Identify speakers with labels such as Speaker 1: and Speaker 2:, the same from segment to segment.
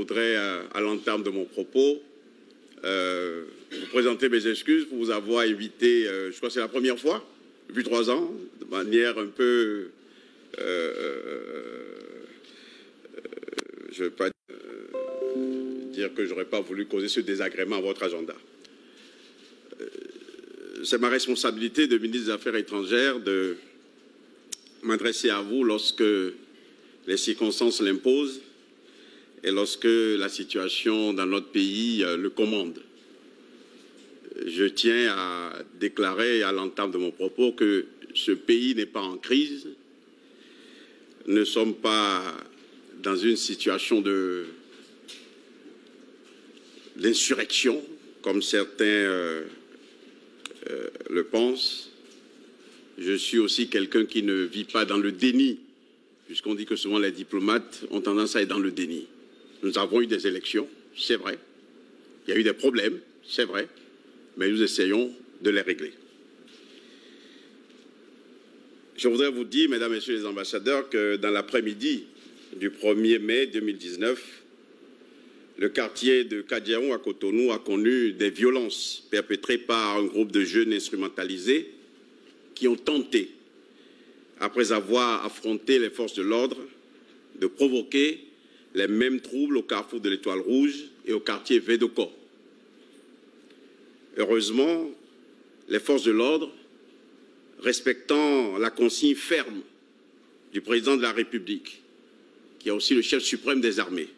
Speaker 1: voudrais, à l'entame de mon propos, vous présenter mes excuses pour vous avoir invité, je crois que c'est la première fois, depuis 3 ans, de manière un peu, je ne veux pas dire que je n'aurais pas voulu causer ce désagrément à votre agenda. C'est ma responsabilité de ministre des Affaires étrangères de m'adresser à vous lorsque les circonstances l'imposent et lorsque la situation dans notre pays le commande. Je tiens à déclarer à l'entame de mon propos que ce pays n'est pas en crise. Nous ne sommes pas dans une situation d'insurrection, comme certains le pensent. Je suis aussi quelqu'un qui ne vit pas dans le déni, puisqu'on dit que souvent les diplomates ont tendance à être dans le déni. Nous avons eu des élections, c'est vrai. Il y a eu des problèmes, c'est vrai. Mais nous essayons de les régler. Je voudrais vous dire, mesdames et messieurs les ambassadeurs, que dans l'après-midi du 1er mai 2019, le quartier de Kadiaou à Cotonou a connu des violences perpétrées par un groupe de jeunes instrumentalisés qui ont tenté, après avoir affronté les forces de l'ordre, de provoquer les mêmes troubles au carrefour de l'Étoile Rouge et au quartier Védocor. Heureusement, les forces de l'ordre, respectant la consigne ferme du président de la République, qui est aussi le chef suprême des armées,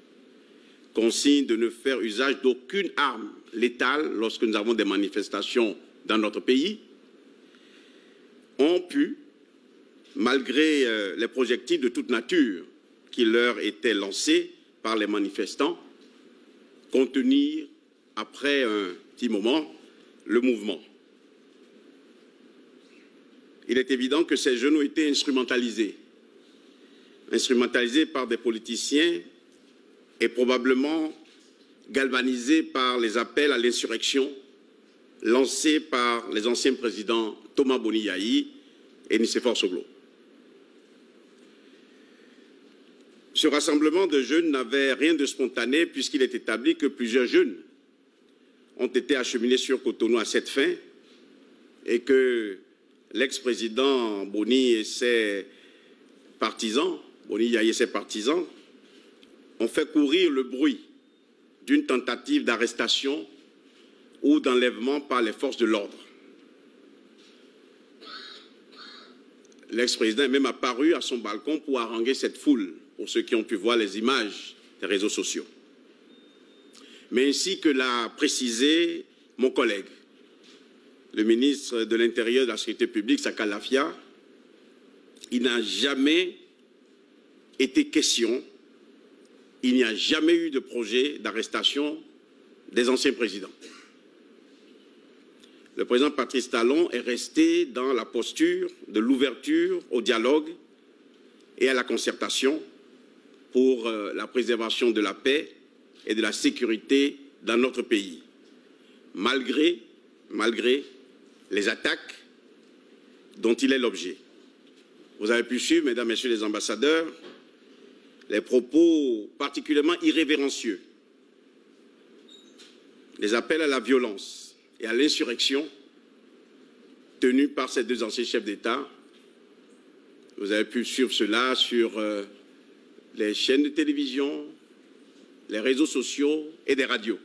Speaker 1: consigne de ne faire usage d'aucune arme létale lorsque nous avons des manifestations dans notre pays, ont pu, malgré les projectiles de toute nature qui leur étaient lancés par les manifestants, contenir, après un petit moment, le mouvement. Il est évident que ces jeunes ont été instrumentalisés par des politiciens et probablement galvanisés par les appels à l'insurrection lancés par les anciens présidents Thomas Boni Yayi et Nicéphore Soglo. Ce rassemblement de jeunes n'avait rien de spontané puisqu'il est établi que plusieurs jeunes ont été acheminés sur Cotonou à cette fin et que l'ex-président Boni et ses partisans, Boni Yayi et ses partisans, ont fait courir le bruit d'une tentative d'arrestation ou d'enlèvement par les forces de l'ordre. L'ex-président est même apparu à son balcon pour haranguer cette foule, pour ceux qui ont pu voir les images des réseaux sociaux. Mais ainsi que l'a précisé mon collègue, le ministre de l'Intérieur et de la Sécurité publique, Saka Lafia, il n'a jamais été question, il n'y a jamais eu de projet d'arrestation des anciens présidents. Le président Patrice Talon est resté dans la posture de l'ouverture au dialogue et à la concertation pour la préservation de la paix et de la sécurité dans notre pays, malgré les attaques dont il est l'objet. Vous avez pu suivre, mesdames et messieurs les ambassadeurs, les propos particulièrement irrévérencieux, les appels à la violence et à l'insurrection tenus par ces deux anciens chefs d'État. Vous avez pu suivre cela sur les chaînes de télévision, les réseaux sociaux et des radios.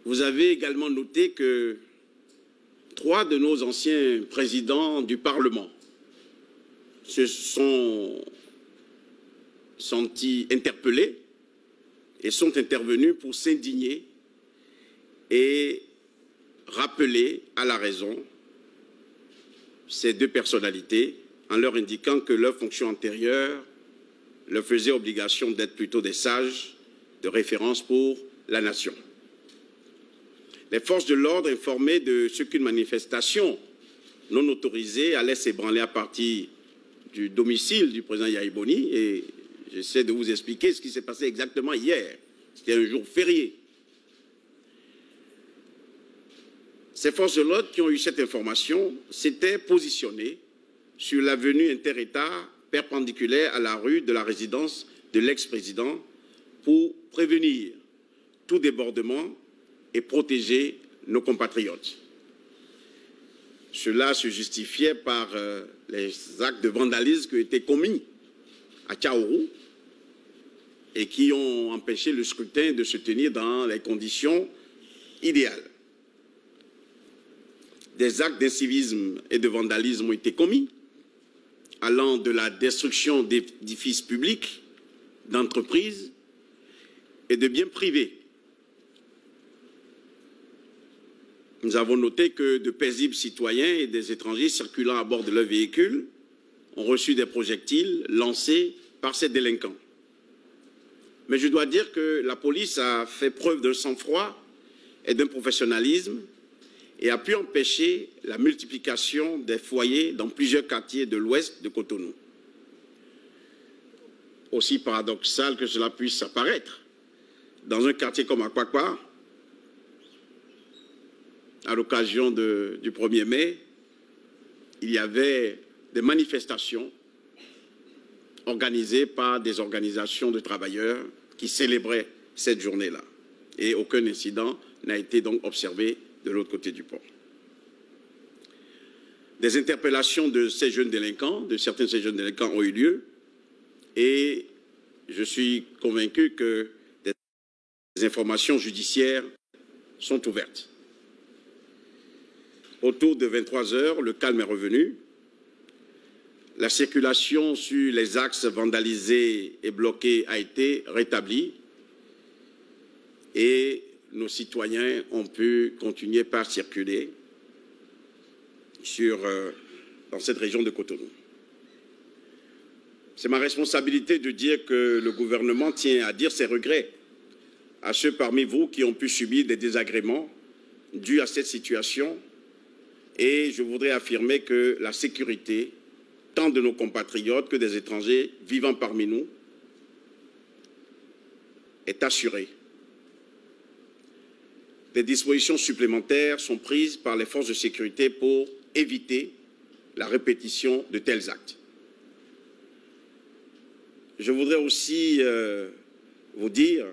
Speaker 1: Vous avez également noté que 3 de nos anciens présidents du Parlement se sont sentis interpellés et sont intervenus pour s'indigner et rappeler à la raison ces 2 personnalités en leur indiquant que leur fonction antérieure leur faisait obligation d'être plutôt des sages de référence pour la nation. Les forces de l'ordre informaient de ce qu'une manifestation non autorisée allait s'ébranler à partir du domicile du président Yayi Boni et j'essaie de vous expliquer ce qui s'est passé exactement hier. C'était un jour férié. Ces forces de l'ordre qui ont eu cette information s'étaient positionnées sur l'avenue Inter-État perpendiculaire à la rue de la résidence de l'ex-président pour prévenir tout débordement et protéger nos compatriotes. Cela se justifiait par les actes de vandalisme qui ont été commis à Tchaourou et qui ont empêché le scrutin de se tenir dans les conditions idéales. Des actes d'incivisme et de vandalisme ont été commis, allant de la destruction d'édifices publics, d'entreprises et de biens privés. Nous avons noté que de paisibles citoyens et des étrangers circulant à bord de leurs véhicules ont reçu des projectiles lancés par ces délinquants. Mais je dois dire que la police a fait preuve d'un sang-froid et d'un professionnalisme et a pu empêcher la multiplication des foyers dans plusieurs quartiers de l'ouest de Cotonou. Aussi paradoxal que cela puisse apparaître, dans un quartier comme Akwakwa, à l'occasion du 1er mai, il y avait des manifestations organisées par des organisations de travailleurs qui célébraient cette journée-là. Et aucun incident n'a été donc observé de l'autre côté du pont. Des interpellations de ces jeunes délinquants, de certains de ces jeunes délinquants ont eu lieu et je suis convaincu que des informations judiciaires sont ouvertes. Autour de 23 h, le calme est revenu. La circulation sur les axes vandalisés et bloqués a été rétablie et nos citoyens ont pu continuer par circuler dans cette région de Cotonou. C'est ma responsabilité de dire que le gouvernement tient à dire ses regrets à ceux parmi vous qui ont pu subir des désagréments dus à cette situation et je voudrais affirmer que la sécurité, tant de nos compatriotes que des étrangers vivant parmi nous, est assurée. Des dispositions supplémentaires sont prises par les forces de sécurité pour éviter la répétition de tels actes. Je voudrais aussi vous dire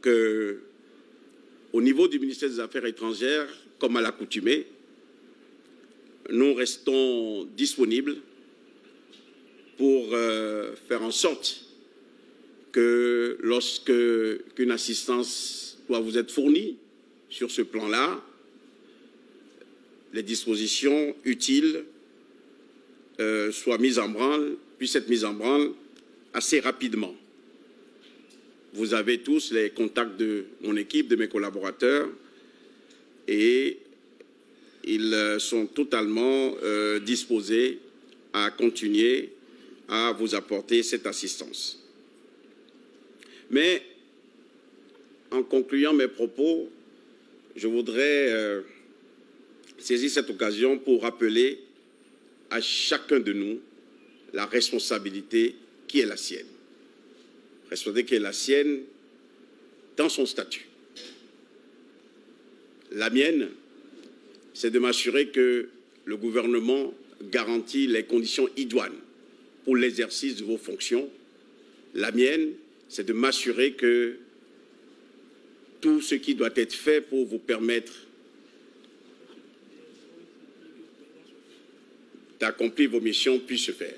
Speaker 1: qu'au niveau du ministère des Affaires étrangères, comme à l'accoutumée, nous restons disponibles pour faire en sorte que lorsqu'une assistance doit vous être fournie sur ce plan-là, les dispositions utiles soient mises en branle, puissent être mises en branle assez rapidement. Vous avez tous les contacts de mon équipe, de mes collaborateurs, et ils sont totalement disposés à continuer à vous apporter cette assistance. Mais, en concluant mes propos, je voudrais saisir cette occasion pour rappeler à chacun de nous la responsabilité qui est la sienne. Responsabilité qui est la sienne dans son statut. La mienne, c'est de m'assurer que le gouvernement garantit les conditions idoines pour l'exercice de vos fonctions. La mienne, c'est de m'assurer que tout ce qui doit être fait pour vous permettre d'accomplir vos missions puisse se faire.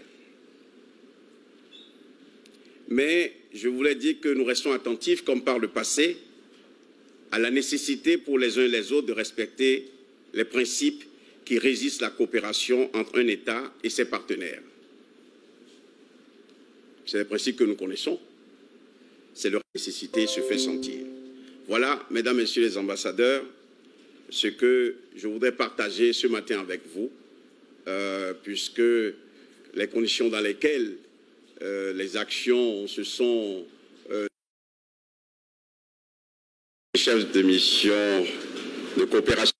Speaker 1: Mais je voulais dire que nous restons attentifs, comme par le passé, à la nécessité pour les uns et les autres de respecter les principes qui régissent la coopération entre un État et ses partenaires. C'est les principes que nous connaissons. C'est leur nécessité se fait sentir. Voilà, mesdames, messieurs les ambassadeurs, ce que je voudrais partager ce matin avec vous, puisque les conditions dans lesquelles les actions se sont... chefs de mission de coopération